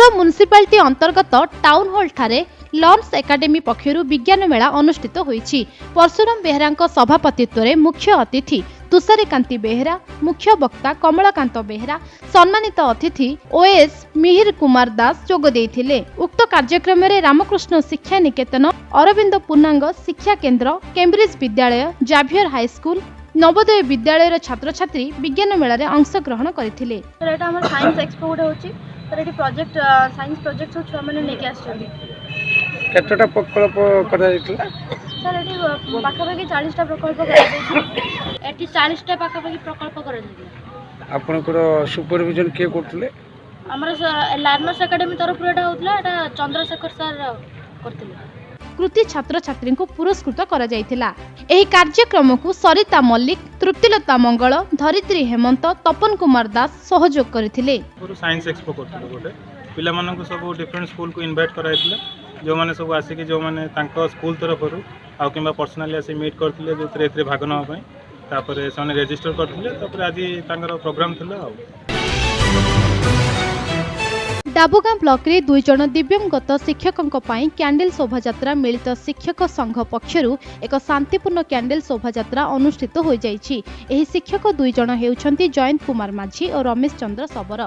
सोर म्युनिसिपालिटी अंतर्गत town hall ठारे लॉन्स एकेडमी पक्षर विज्ञान मेला अनुष्ठित होईछि। परशुराम बेहेरा सभापतित्व में मुख्य अतिथि तुषारीकांति बेहेरा, मुख्य वक्ता कमलाकांत बेहेरा, सम्मानित अतिथि ओएस मिहिर कुमार दास जोग देइथिले। उक्त कार्यक्रम में रामकृष्ण शिक्षा निकेतन, अरविंद पूर्णांग शिक्षा केन्द्र, केम्ब्रिज विद्यालय, जाभियर हाईस्कूल, नवोदय विद्यालय छात्र छात्री विज्ञान मेला रे अंश ग्रहण करथिले। एटा हमर साइंस एक्सपो गोटे होची, तर एटी प्रोजेक्ट साइंस प्रोजेक्ट छुआ माने लेके आछथि। केतटा प्रकल्प करा जायतिला सर एटी पाखापाखि 40 टा प्रकल्प करा जायछि। एटी 40 टा पाखापाखि प्रकल्प करा जायछि। आपनकर सुपरविजन के करथिले? हमर लर्नर्स एकेडमी तरफ एटा होतला, एटा चंद्रशेखर सर करथिले। कृति छात्र छात्री को पुरस्कृत करा जायतिला। एही कार्यक्रम को सरिता मल्लिक, तृप्तिलता मंगल, धरित्री हेमंत, तपन कुमार दास सहयोग करथिले। साइंस एक्सपो करथिले गोटे पिला मानन को सब डिफरेंट स्कूल को इनवाइट कराइथिले, जो माने सब आसी कि जो माने तांको स्कूल तरफ रु आ किबा पर्सनली आसी मीट करथिले, जो एथरे भाग नवा पई तापर साने रजिस्टर करथिले। तापर आज तांकर प्रोग्राम थिला। डाबुगां ब्लॉक रे 2 जन दिव्यांगत शिक्षकों पाई कैंडल शोभायात्रा मिलित शिक्षक संघ पक्षर एक शांतिपूर्ण कैंडल शोभायात्रा अनुष्ठित हो जाइछि। एही शिक्षक 2 जन हेउछंती जयंत कुमार माझी और रमेश चंद्र सबर।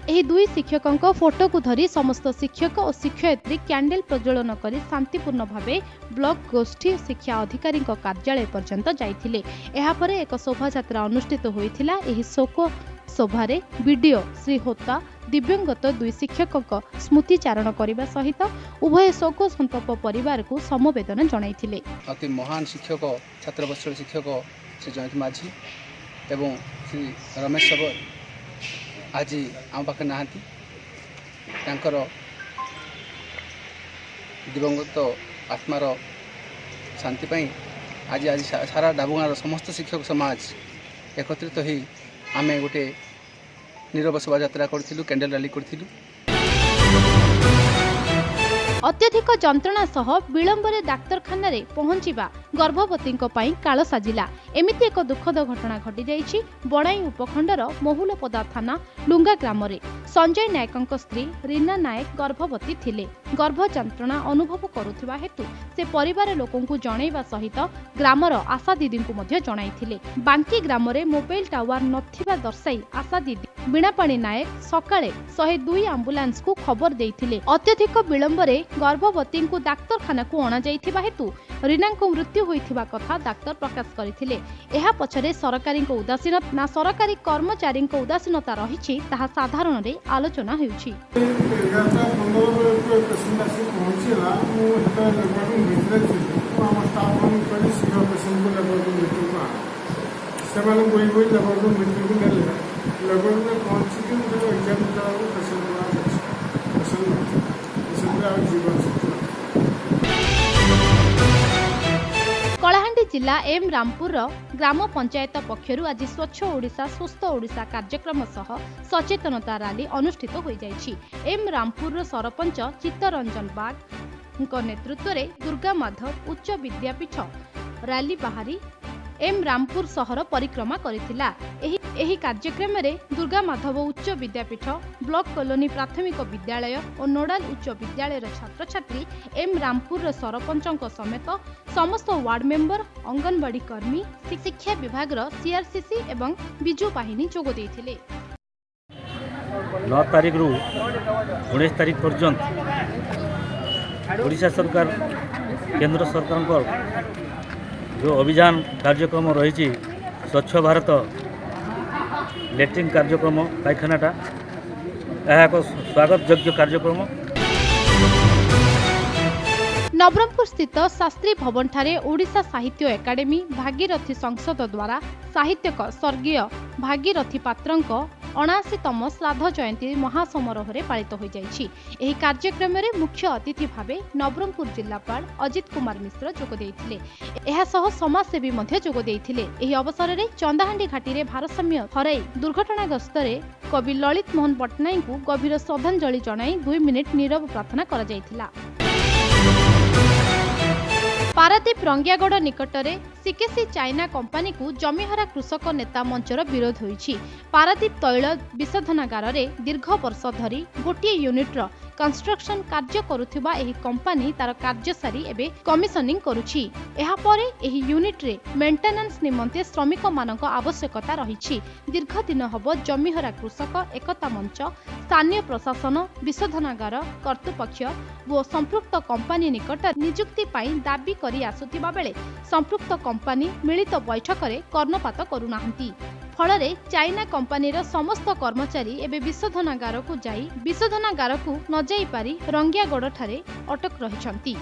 एही 2 शिक्षकों फोटो को धरी समस्त शिक्षक और शिक्षयित्री कैंडल प्रज्वलन करी शांतिपूर्ण भावे ब्लॉक गोष्ठी शिक्षा अधिकारी कार्यालय पर्यंत जाइथिले। एहा परे एक शोभायात्रा अनुष्ठित होइथिला। एही शोक सभारे वीडियो श्री होता दिव्यांगत 2 शिक्षकों स्मृतिचारण करने सहित उभय शोक संताप परिवार को समवेदना जणाइथिले। अति महान शिक्षक छात्रवत्सल शिक्षक श्री जयंत माझी एवं श्री रमेश सबर आज आम पाखे नहांती। तांकर दिवंगत आत्मार शांति पाई आज आज सारा डाबुगाँर समस्त शिक्षक समाज एकत्रित हो आमे गोटे नीरव शोभायात्रा करथिलु, कैंडल रैली करथिलु। अत्यधिक जंत्रणा सह विलंबरे डाक्तरखाना रे पहुंचीबा गर्भवती काल साजिला। एमिति एक दुखद घटना घटी जाइछि बणाई उपखंडर महुलपदा थाना लुंगा ग्राम रे। संजय नायक स्त्री रीना नायक गर्भवती थिले। गर्भ जंत्रणा अनुभव करुथिबा हेतु से परिवार लोकों को जणैबा सहित ग्रामर आशा दीदी को मध्य जणाइथिले। बांकी ग्राम रे मोबाइल टावर नथिबा दर्शाई आशा दीदी बीणापाणी नायक सकाळे 102 एम्बुलेंस को खबर देइथिले। अत्यधिक विलंबरे गर्भवती को डाक्तरखाना को अणा जाइथिबा हेतु रीना को मृत्यु होइथिबा कथा डाक्तर प्रकाश करथिले। एहा पछरे सरकारी उदासीनता ना सरकारी कर्मचारी उदासीनता रहिछि ताहा साधारण रे आलोचना हेउछि। कलाहांडी जिला एम रामपुर ग्राम पंचायत पक्षर आज स्वच्छ ओडिशा सुस्थ ओडिशा कार्यक्रम सह सचेतनता रैली अनुष्ठित हो जाइछि। एम रामपुर सरपंच चित्तरंजन बाग नेतृत्व में दुर्गा माधव उच्च विद्यापीठ रैली बाहरी एम रामपुर सहर परिक्रमा करिथिला। एही कार्यक्रम में दुर्गा माधव उच्च विद्यापीठ, ब्लॉक कॉलोनी प्राथमिक विद्यालय और नोडाल उच्च विद्यालय छात्र छात्री एम रामपुर सरपंच समेत समस्त वार्ड मेंबर, अंगनवाड़ी कर्मी, शिक्षा विभाग सीआरसीसी एवं बिजु बाहिनी जोग देइथिले। 9 तारीख रु 19 तारीख पर्यंत ओडिशा सरकार केंद्र सरकार जो अभियान कार्यक्रम रही स्वच्छ भारत लैट्रिन कार्यक्रम पायखानाटा यह एक स्वागत योग्य कार्यक्रम। नवरंगपुर स्थित शास्त्री भवन ठारे ओडिशा साहित्य एकाडेमी भागीरथी संसद द्वारा साहित्यक स्वर्गीय भागीरथी पात्रंक 79तम श्राद्ध जयंती महासमारोह पालित हो जाइछि। एही कार्यक्रम में मुख्य अतिथि भावे नवरंगपुर जिलापाल अजित कुमार मिश्र जोग देइथिले। एहा सह समाजसेवी मध्य जोग देइथिले। एही अवसर में चंदाहांडी घाटी रे भारसाम्य हराई दुर्घटनाग्रस्त कवि ललित मोहन पट्टनायक को गभीर श्रद्धांजलि जणाई 2 मिनिट नीरव प्रार्थना करा जाइथिला। पारादीप रंगियागढ़ निकटरे ସିକେସି ଚାଇନା କମ୍ପାନୀକୁ ଜମିହରା କୃଷକ ନେତା ମଞ୍ଚର ବିରୋଧ ହୋଇଛି। ପାରାଦୀପ ତୈଳ ବିଶୋଧନାଗାରରେ ଦୀର୍ଘ ବର୍ଷ ଧରି ଗୋଟିଏ ୟୁନିଟ୍ର କନଷ୍ଟ୍ରକ୍ସନ କାର୍ଯ୍ୟ କରୁଥିବା ଏହି କମ୍ପାନୀ ତାର କାର୍ଯ୍ୟ ସାରି ଏବେ କମିଶନିଂ କରୁଛି। ଏହାପରେ ଏହି ୟୁନିଟ୍ରେ ମେଣ୍ଟେନାନ୍ସ ନିମନ୍ତେ ଶ୍ରମିକମାନଙ୍କ ଆବଶ୍ୟକତା ରହିଛି। ଦୀର୍ଘ ଦିନ ହେବ ଜମିହରା କୃଷକ ଏକତା ମଞ୍ଚ, ସ୍ଥାନୀୟ ପ୍ରଶାସନ, ବିଶୋଧନାଗାର କର୍ତ୍ତୃପକ୍ଷ ଓ ସମ୍ପୃକ୍ତ କମ୍ପାନୀ ନିକଟରେ ନିଯୁକ୍ତି ପାଇଁ ଦାବି କରି ଆସୁଥିବା ବେଳେ ସମ୍ପୃକ୍ତ କମ୍ପାନୀ ମିଳିତ ବୈଠକରେ କର୍ଣ୍ଣପାତ କରୁନାହାନ୍ତି। ଫଳରେ ଚାଇନା କମ୍ପାନୀର ସମସ୍ତ କର୍ମଚାରୀ ଏବେ ବିଶୋଧନାଗାରକୁ ଯାଇ ବିଶୋଧନାଗାରକୁ ନ ଯାଇପାରି ରଙ୍ଗିଆଗଡ଼ଠାରେ ଅଟକ ରହିଛନ୍ତି।